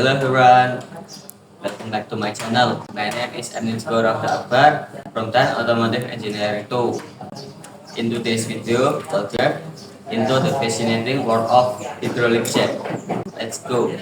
Hello everyone, welcome back to my channel. My name is Anisgor Akbar from Tan Automotive Engineering 2. In today's video, we'll get into the fascinating world of hydraulic shaft. Let's go.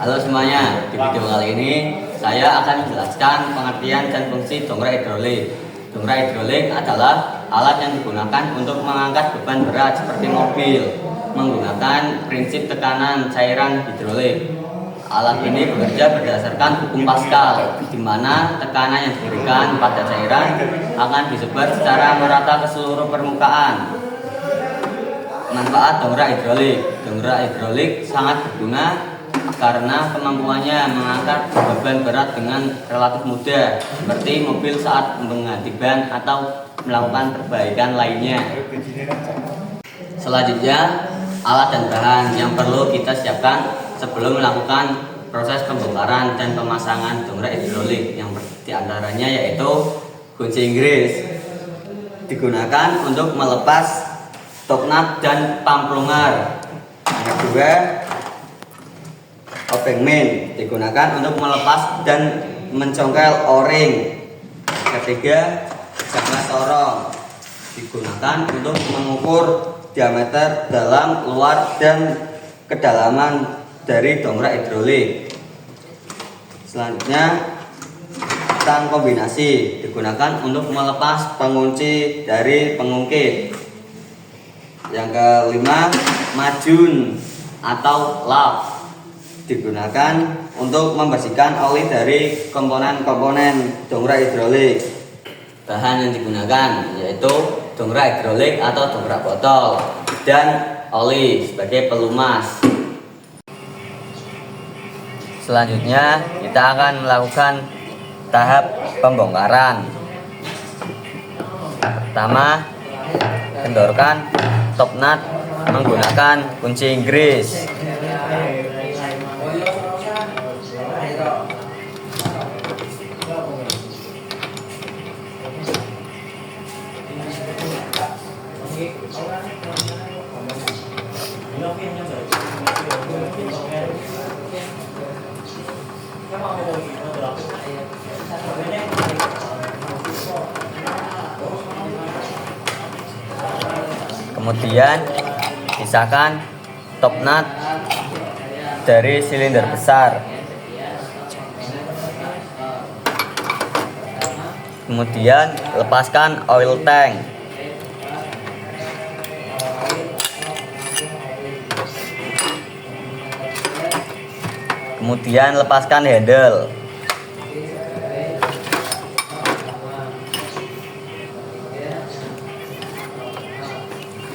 Halo semuanya, di video kali ini saya akan menjelaskan pengertian dan fungsi dongkrak hidrolik. Dongkrak hidrolik adalah alat yang digunakan untuk mengangkat beban berat seperti mobil menggunakan prinsip tekanan cairan hidrolik. Alat ini bekerja berdasarkan hukum Pascal, di mana tekanan yang diberikan pada cairan akan disebar secara merata ke seluruh permukaan. Manfaat dongkrak hidrolik. Dongkrak hidrolik sangat berguna karena kemampuannya mengangkat beban berat dengan relatif mudah, seperti mobil saat mengganti ban atau melakukan perbaikan lainnya. Selanjutnya, alat dan bahan yang perlu kita siapkan sebelum melakukan proses pembongkaran dan pemasangan dongkrak hidrolik, yang diantaranya yaitu kunci Inggris, digunakan untuk melepas top nut dan pump plunger. Yang kedua, obeng main, digunakan untuk melepas dan mencongkel o-ring. Ketiga, jangka sorong, digunakan untuk mengukur diameter dalam, luar, dan kedalaman dari dongkrak hidrolik. Selanjutnya, tang kombinasi, digunakan untuk melepas pengunci dari pengungkit. Yang kelima, majun atau lap, digunakan untuk membersihkan oli dari komponen-komponen dongkrak hidrolik. Bahan yang digunakan yaitu dongkrak hidrolik atau dongkrak botol dan oli sebagai pelumas. Selanjutnya kita akan melakukan tahap pembongkaran. Pertama, kendorkan top nut menggunakan kunci Inggris. Kemudian pisahkan top nut dari silinder besar. Kemudian lepaskan oil tank. Kemudian lepaskan handle.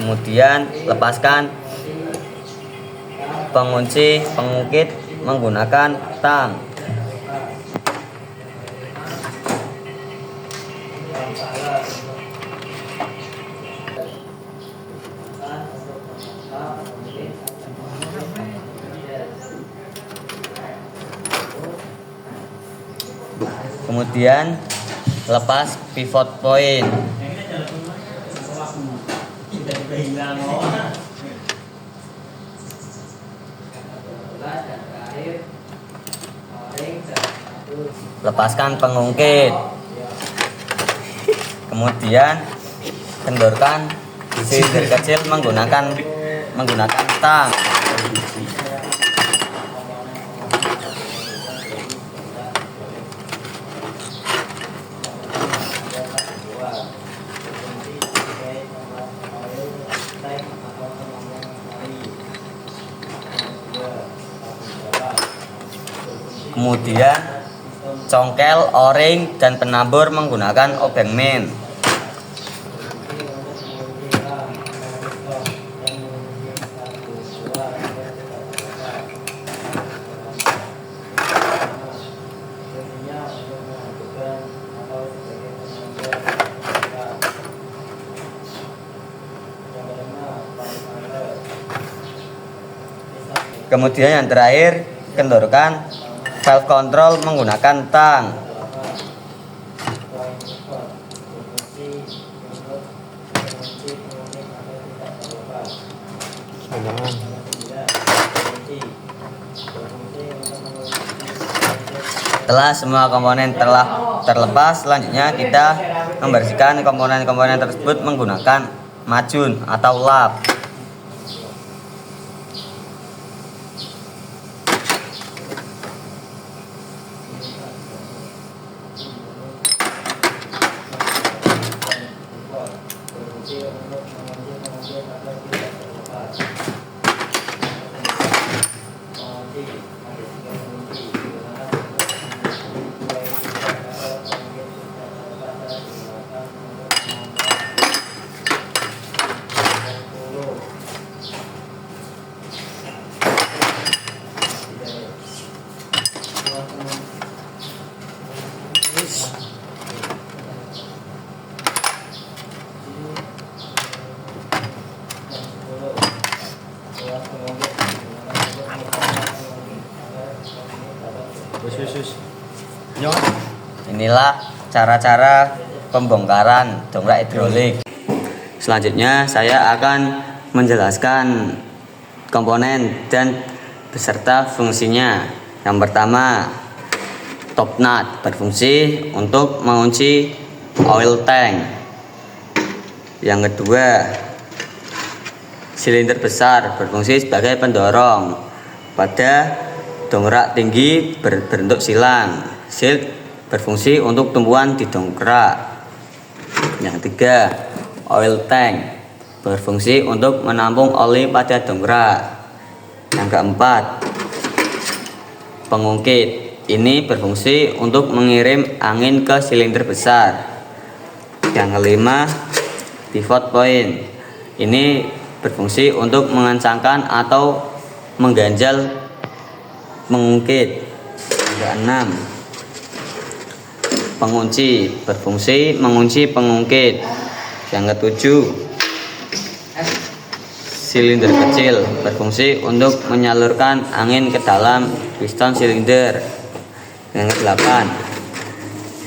Kemudian lepaskan pengunci pengungkit menggunakan tang. Kemudian lepas pivot point. Lepaskan pengungkit. Kemudian kendorkan silinder kecil menggunakan tang. Kemudian congkel o-ring dan penambur menggunakan obeng main. Kemudian yang terakhir, kendorkan valve control menggunakan tang. Setelah semua komponen telah terlepas, selanjutnya kita membersihkan komponen-komponen tersebut menggunakan macun atau lap. Inilah cara-cara pembongkaran dongkrak hidrolik. Selanjutnya saya akan menjelaskan komponen dan beserta fungsinya. Yang pertama, top nut berfungsi untuk mengunci oil tank. Yang kedua, silinder besar berfungsi sebagai pendorong pada dongkrak tinggi berbentuk silang. Shield berfungsi untuk tumpuan di dongkrak. Yang ketiga, oil tank berfungsi untuk menampung oli pada dongkrak. Yang keempat, pengungkit ini berfungsi untuk mengirim angin ke silinder besar. Yang kelima, pivot point ini berfungsi untuk mengencangkan atau mengganjal pengungkit. Yang keenam, pengunci berfungsi mengunci pengungkit. Yang ketujuh, silinder kecil berfungsi untuk menyalurkan angin ke dalam piston silinder. Yang kedelapan,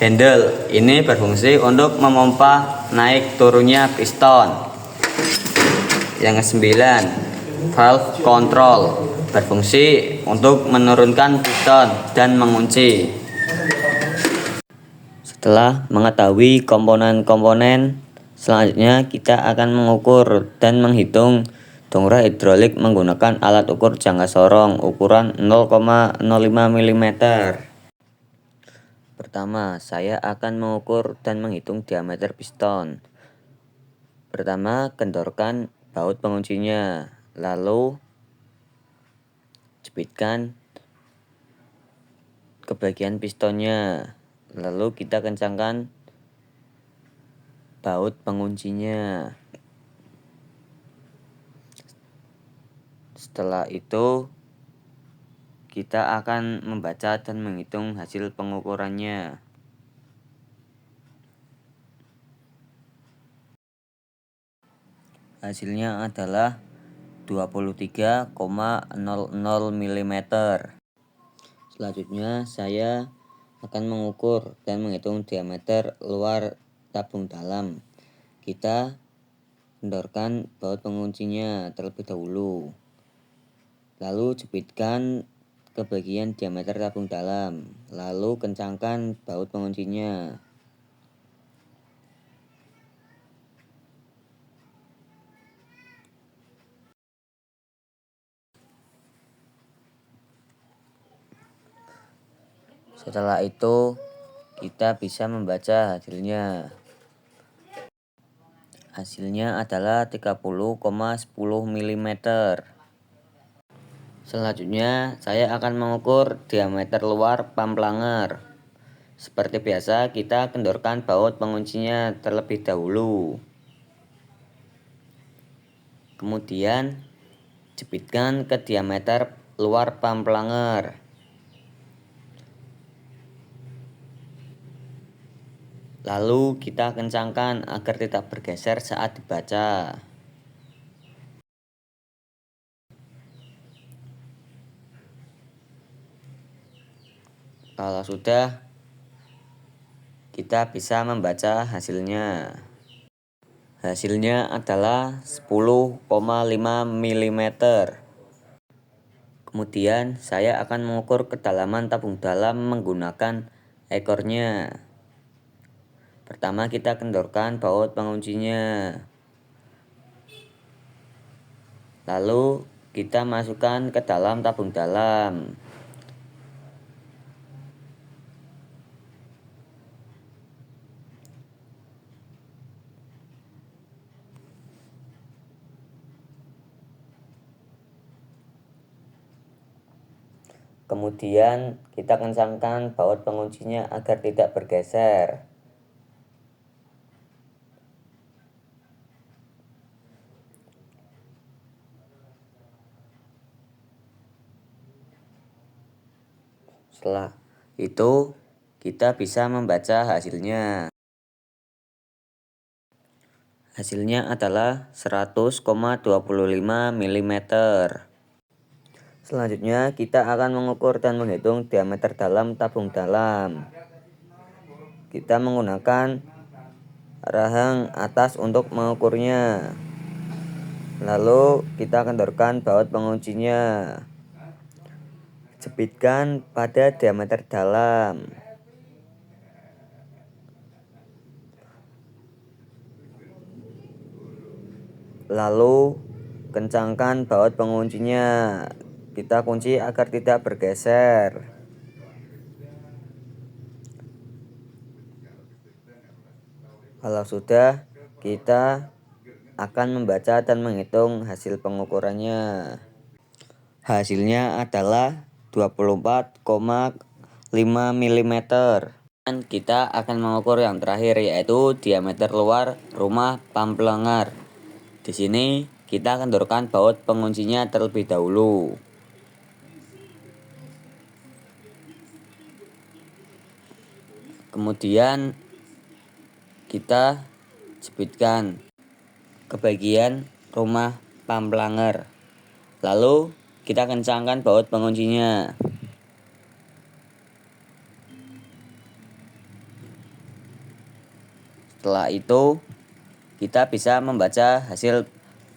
handle ini berfungsi untuk memompa naik turunnya piston. Yang kesembilan, valve control berfungsi untuk menurunkan piston dan mengunci. Setelah mengetahui komponen-komponen, selanjutnya kita akan mengukur dan menghitung dongkrak hidrolik menggunakan alat ukur jangka sorong ukuran 0,05 mm. Pertama, saya akan mengukur dan menghitung diameter piston. Pertama, kendorkan baut penguncinya, lalu jepitkan ke bagian pistonnya, lalu kita kencangkan baut penguncinya. Setelah itu kita akan membaca dan menghitung hasil pengukurannya. Hasilnya adalah 23,00 mm. Selanjutnya saya akan mengukur dan menghitung diameter luar tabung dalam. Kita kendorkan baut penguncinya terlebih dahulu, lalu jepitkan ke bagian diameter tabung dalam, lalu kencangkan baut penguncinya. Setelah itu kita bisa membaca hasilnya. Hasilnya adalah 30,10 mm. Selanjutnya saya akan mengukur diameter luar pam planger. Seperti biasa kita kendorkan baut penguncinya terlebih dahulu, kemudian jepitkan ke diameter luar pam planger. Lalu kita kencangkan agar tidak bergeser saat dibaca. Kalau sudah, kita bisa membaca hasilnya. Hasilnya adalah 10,5 mm. Kemudian saya akan mengukur kedalaman tabung dalam menggunakan ekornya. Pertama kita kendorkan baut penguncinya. Lalu kita masukkan ke dalam tabung dalam. Kemudian kita kencangkan baut penguncinya agar tidak bergeser. Setelah itu kita bisa membaca hasilnya. Hasilnya adalah 100,25 mm. Selanjutnya kita akan mengukur dan menghitung diameter dalam tabung dalam. Kita menggunakan rahang atas untuk mengukurnya. Lalu kita kendorkan baut penguncinya. Jepitkan pada diameter dalam. Lalu kencangkan baut penguncinya. Kita kunci agar tidak bergeser. Kalau sudah, kita akan membaca dan menghitung hasil pengukurannya. Hasilnya adalah 24,5 mm. Dan kita akan mengukur yang terakhir, yaitu diameter luar rumah pamplengar. Di sini kita kendorkan baut penguncinya terlebih dahulu. Kemudian kita jepitkan ke bagian rumah pamplengar. Lalu kita kencangkan baut penguncinya. Setelah itu kita bisa membaca hasil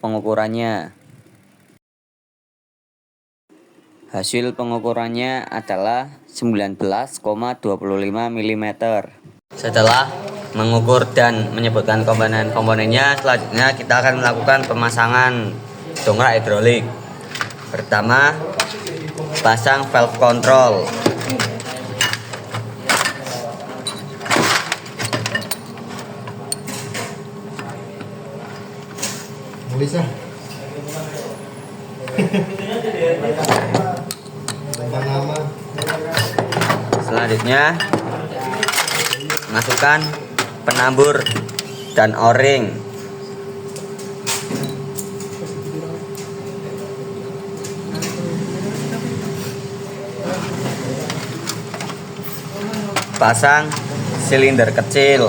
pengukurannya. Hasil pengukurannya adalah 19,25 mm. Setelah mengukur dan menyebutkan komponen-komponennya, selanjutnya kita akan melakukan pemasangan dongkrak hidrolik. Pertama, pasang valve control. Bisa. Selanjutnya masukkan penambur dan o-ring. Pasang silinder kecil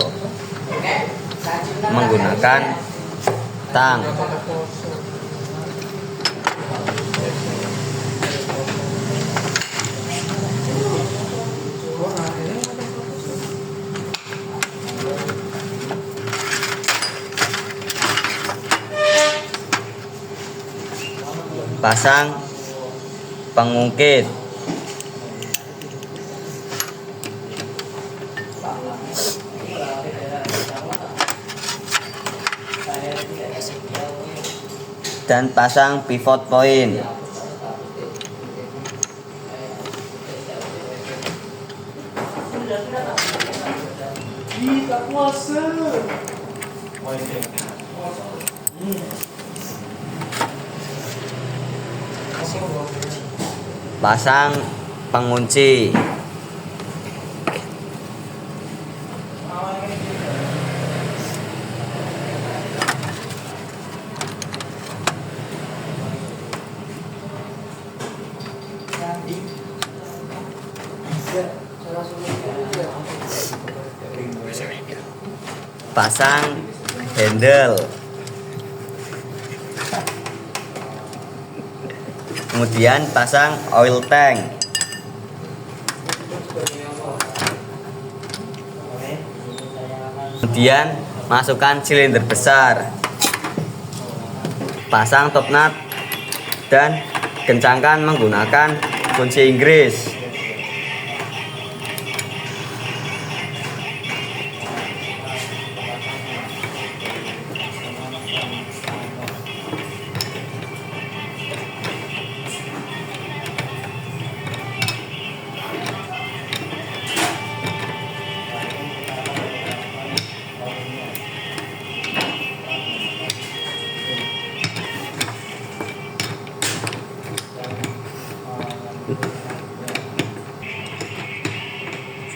menggunakan tang. Pasang pengungkit. Dan pasang pivot point. Pasang pengunci. Pasang handle. Kemudian pasang oil tank. Kemudian masukkan silinder besar. Pasang top nut dan kencangkan menggunakan kunci Inggris.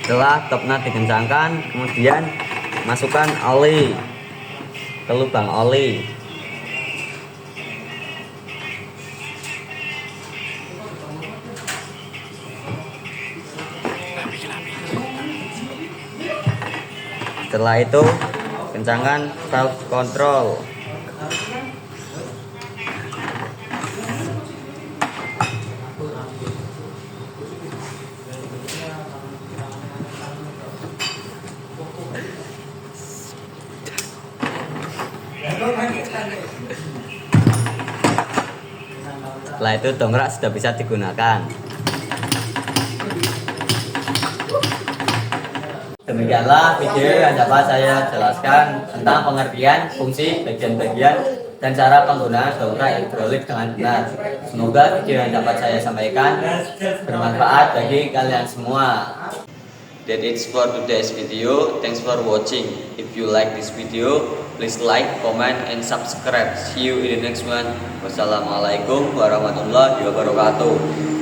Setelah topnya dikencangkan, kemudian masukkan oli ke lubang oli. Setelah itu kencangkan valve control. Setelah itu dongkrak sudah bisa digunakan. Demikianlah video yang dapat saya jelaskan tentang pengertian, fungsi, bagian-bagian, dan cara penggunaan dongkrak hidrolik dengan benar. Semoga video yang dapat saya sampaikan bermanfaat bagi kalian semua. That it's for today's video. Thanks for watching. If you like this video, please like, comment, and subscribe. See you in the next one. Wassalamualaikum warahmatullahi wabarakatuh.